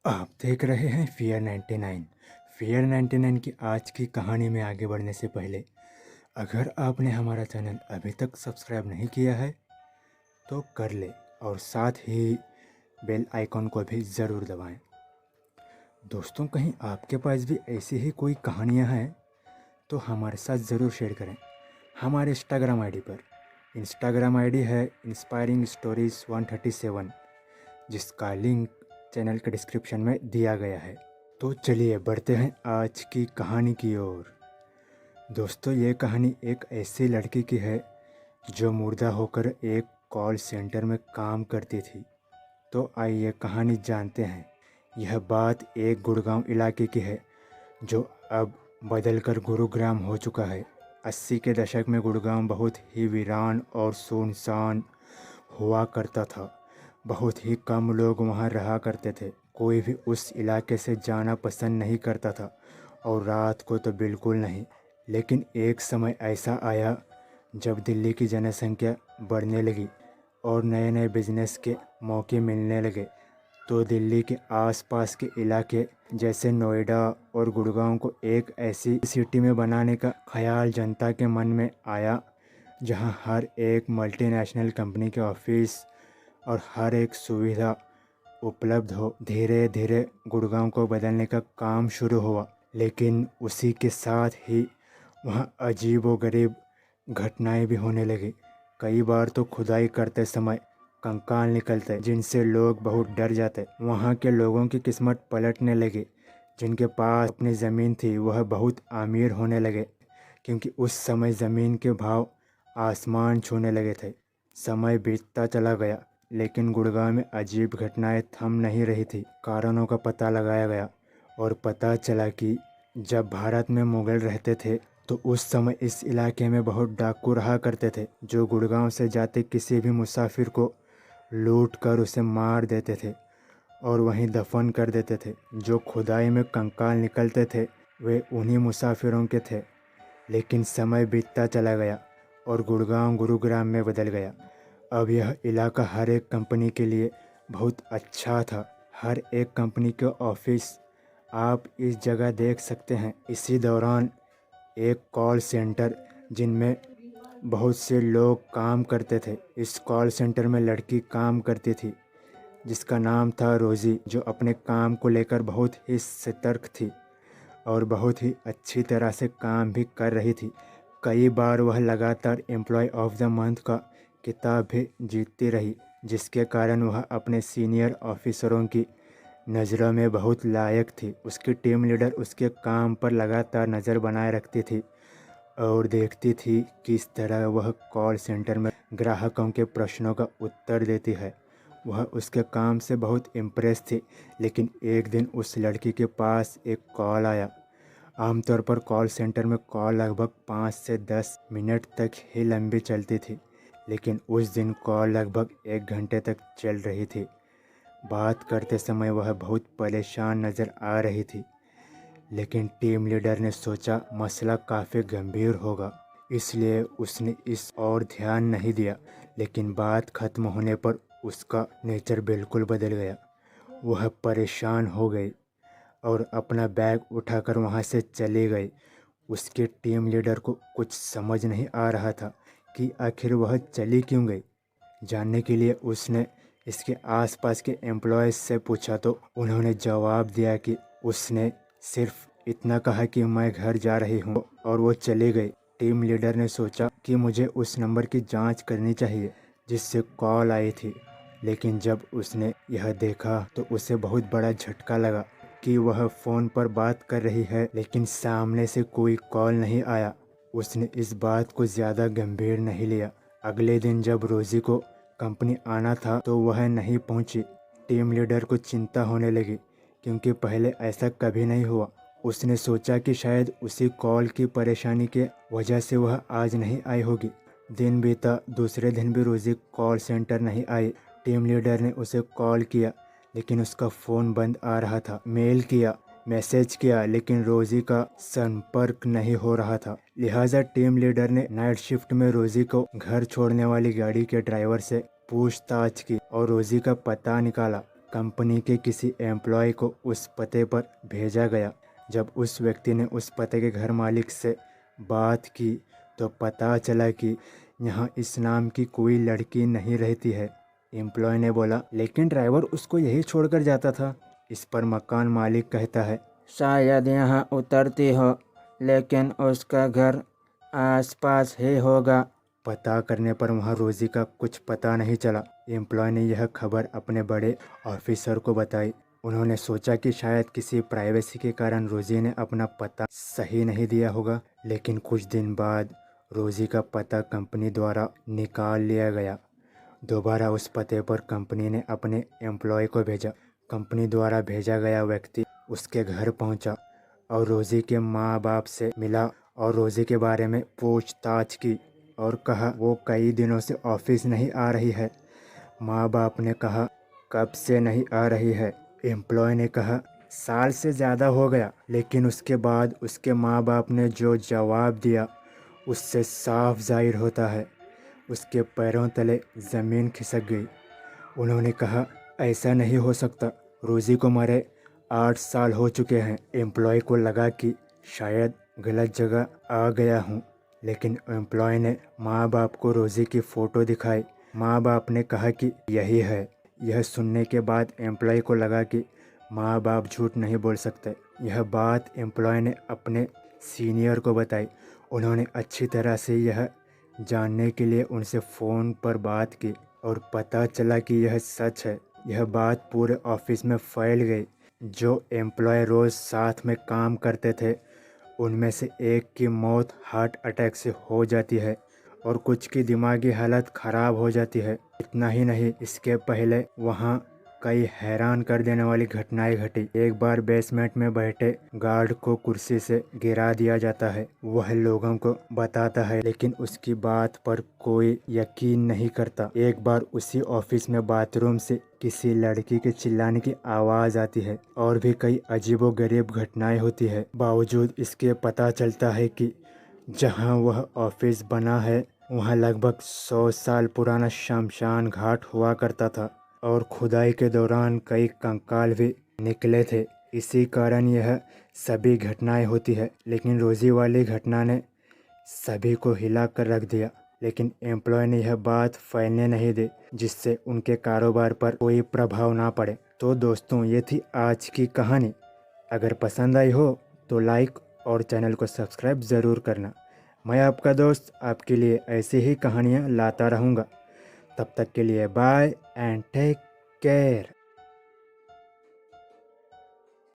आप देख रहे हैं फियर 99। फियर 99 की आज की कहानी में आगे बढ़ने से पहले अगर आपने हमारा चैनल अभी तक सब्सक्राइब नहीं किया है तो कर ले और साथ ही बेल आइकॉन को भी ज़रूर दबाएं। दोस्तों, कहीं आपके पास भी ऐसी ही कोई कहानियां हैं तो हमारे साथ ज़रूर शेयर करें हमारे इंस्टाग्राम आईडी पर। इंस्टाग्राम आईडी है इंस्पायरिंग स्टोरीज 137, जिसका लिंक चैनल के डिस्क्रिप्शन में दिया गया है। तो चलिए बढ़ते हैं आज की कहानी की ओर। दोस्तों, ये कहानी एक ऐसी लड़की की है जो मुर्दा होकर एक कॉल सेंटर में काम करती थी। तो आइए कहानी जानते हैं। यह बात एक गुड़गांव इलाके की है जो अब बदलकर गुरुग्राम हो चुका है। 80 के दशक में गुड़गांव बहुत ही वीरान और सुनसान हुआ करता था। बहुत ही कम लोग वहाँ रहा करते थे। कोई भी उस इलाके से जाना पसंद नहीं करता था और रात को तो बिल्कुल नहीं। लेकिन एक समय ऐसा आया जब दिल्ली की जनसंख्या बढ़ने लगी और नए नए बिजनेस के मौके मिलने लगे। तो दिल्ली के आसपास के इलाके जैसे नोएडा और गुड़गांव को एक ऐसी सिटी में बनाने का ख्याल जनता के मन में आया जहां हर एक मल्टीनेशनल कंपनी के ऑफिस और हर एक सुविधा उपलब्ध हो। धीरे धीरे गुड़गांव को बदलने का काम शुरू हुआ, लेकिन उसी के साथ ही वहाँ अजीब व गरीब घटनाएं भी होने लगी। कई बार तो खुदाई करते समय कंकाल निकलते जिनसे लोग बहुत डर जाते। वहाँ के लोगों की किस्मत पलटने लगी। जिनके पास अपनी ज़मीन थी वह बहुत अमीर होने लगे, क्योंकि उस समय ज़मीन के भाव आसमान छूने लगे थे। समय बीतता चला गया, लेकिन गुड़गांव में अजीब घटनाएं थम नहीं रही थी। कारणों का पता लगाया गया और पता चला कि जब भारत में मुगल रहते थे तो उस समय इस इलाके में बहुत डाकू रहा करते थे, जो गुड़गांव से जाते किसी भी मुसाफिर को लूट कर उसे मार देते थे और वहीं दफन कर देते थे। जो खुदाई में कंकाल निकलते थे वे उन्हीं मुसाफिरों के थे। लेकिन समय बीतता चला गया और गुड़गांव गुरुग्राम में बदल गया। अब यह इलाका हर एक कंपनी के लिए बहुत अच्छा था। हर एक कंपनी के ऑफिस आप इस जगह देख सकते हैं। इसी दौरान एक कॉल सेंटर जिनमें बहुत से लोग काम करते थे। इस कॉल सेंटर में लड़की काम करती थी जिसका नाम था रोज़ी, जो अपने काम को लेकर बहुत ही सतर्क थी और बहुत ही अच्छी तरह से काम भी कर रही थी। कई बार वह लगातार एम्प्लॉय ऑफ द मंथ का किताब भी जीतती रही, जिसके कारण वह अपने सीनियर ऑफिसरों की नज़रों में बहुत लायक थी। उसकी टीम लीडर उसके काम पर लगातार नज़र बनाए रखती थी और देखती थी किस तरह वह कॉल सेंटर में ग्राहकों के प्रश्नों का उत्तर देती है। वह उसके काम से बहुत इम्प्रेस थी। लेकिन एक दिन उस लड़की के पास एक कॉल आया। आमतौर पर कॉल सेंटर में कॉल लगभग 5 से 10 मिनट तक ही लंबी चलती थी, लेकिन उस दिन कॉल लगभग 1 घंटे तक चल रही थी। बात करते समय वह बहुत परेशान नज़र आ रही थी, लेकिन टीम लीडर ने सोचा मसला काफ़ी गंभीर होगा, इसलिए उसने इस और ध्यान नहीं दिया। लेकिन बात खत्म होने पर उसका नेचर बिल्कुल बदल गया। वह परेशान हो गई और अपना बैग उठाकर वहाँ से चली गई। उसके टीम लीडर को कुछ समझ नहीं आ रहा था कि आखिर वह चली क्यों गई। जानने के लिए उसने इसके आसपास के एम्प्लॉयज़ से पूछा तो उन्होंने जवाब दिया कि उसने सिर्फ इतना कहा कि मैं घर जा रही हूँ और वो चली गई। टीम लीडर ने सोचा कि मुझे उस नंबर की जांच करनी चाहिए जिससे कॉल आई थी, लेकिन जब उसने यह देखा तो उसे बहुत बड़ा झटका लगा कि वह फ़ोन पर बात कर रही है, लेकिन सामने से कोई कॉल नहीं आया। उसने इस बात को ज़्यादा गंभीर नहीं लिया। अगले दिन जब रोज़ी को कंपनी आना था तो वह नहीं पहुंची। टीम लीडर को चिंता होने लगी, क्योंकि पहले ऐसा कभी नहीं हुआ। उसने सोचा कि शायद उसी कॉल की परेशानी के वजह से वह आज नहीं आई होगी। दिन बीता, दूसरे दिन भी रोज़ी कॉल सेंटर नहीं आई। टीम लीडर ने उसे कॉल किया, लेकिन उसका फ़ोन बंद आ रहा था। मेल किया, मैसेज किया, लेकिन रोज़ी का संपर्क नहीं हो रहा था। लिहाजा टीम लीडर ने नाइट शिफ्ट में रोज़ी को घर छोड़ने वाली गाड़ी के ड्राइवर से पूछताछ की और रोज़ी का पता निकाला। कंपनी के किसी एम्प्लॉय को उस पते पर भेजा गया। जब उस व्यक्ति ने उस पते के घर मालिक से बात की तो पता चला कि यहाँ इस नाम की कोई लड़की नहीं रहती है। एम्प्लॉय ने बोला, लेकिन ड्राइवर उसको यही छोड़कर जाता था। इस पर मकान मालिक कहता है, शायद यहाँ उतरती हो, लेकिन उसका घर आसपास ही होगा। पता करने पर वहाँ रोजी का कुछ पता नहीं चला। एम्प्लॉय ने यह खबर अपने बड़े ऑफिसर को बताई। उन्होंने सोचा कि शायद किसी प्राइवेसी के कारण रोजी ने अपना पता सही नहीं दिया होगा, लेकिन कुछ दिन बाद रोजी का पता कंपनी द्वारा निकाल लिया गया। दोबारा उस पते पर कंपनी ने अपने एम्प्लॉय को भेजा। कंपनी द्वारा भेजा गया व्यक्ति उसके घर पहुंचा और रोजी के माँ बाप से मिला और रोजी के बारे में पूछताछ की और कहा वो कई दिनों से ऑफिस नहीं आ रही है। माँ बाप ने कहा, कब से नहीं आ रही है? एम्प्लॉय ने कहा, साल से ज़्यादा हो गया। लेकिन उसके बाद उसके माँ बाप ने जो जवाब दिया उससे साफ जाहिर होता है उसके पैरों तले ज़मीन खिसक गई। उन्होंने कहा, ऐसा नहीं हो सकता, रोजी को मरे 8 साल हो चुके हैं। एम्प्लॉय को लगा कि शायद गलत जगह आ गया हूँ, लेकिन एम्प्लॉय ने माँ बाप को रोजी की फ़ोटो दिखाई। माँ बाप ने कहा कि यही है। यह सुनने के बाद एम्प्लॉय को लगा कि माँ बाप झूठ नहीं बोल सकते। यह बात एम्प्लॉय ने अपने सीनियर को बताई। उन्होंने अच्छी तरह से यह जानने के लिए उनसे फ़ोन पर बात की और पता चला कि यह सच है। यह बात पूरे ऑफिस में फैल गई। जो एम्प्लॉय रोज़ साथ में काम करते थे उनमें से एक की मौत हार्ट अटैक से हो जाती है और कुछ की दिमागी हालत ख़राब हो जाती है। इतना ही नहीं, इसके पहले वहाँ कई हैरान कर देने वाली घटनाएं घटी। एक बार बेसमेंट में बैठे गार्ड को कुर्सी से गिरा दिया जाता है। वह लोगों को बताता है, लेकिन उसकी बात पर कोई यकीन नहीं करता। एक बार उसी ऑफिस में बाथरूम से किसी लड़की के चिल्लाने की आवाज़ आती है और भी कई अजीबोगरीब घटनाएं होती है। बावजूद इसके पता चलता है कि जहां वह ऑफिस बना है वहां लगभग 100 साल पुराना शमशान घाट हुआ करता था और खुदाई के दौरान कई कंकाल भी निकले थे। इसी कारण यह सभी घटनाएं होती है। लेकिन रोजी वाली घटना ने सभी को हिला कर रख दिया। लेकिन एम्प्लॉय ने यह बात फैलने नहीं दी, जिससे उनके कारोबार पर कोई प्रभाव ना पड़े। तो दोस्तों, ये थी आज की कहानी। अगर पसंद आई हो तो लाइक और चैनल को सब्सक्राइब ज़रूर करना। मैं आपका दोस्त आपके लिए ऐसी ही कहानियाँ लाता रहूँगा। तब तक के लिए बाय एंड टेक केयर।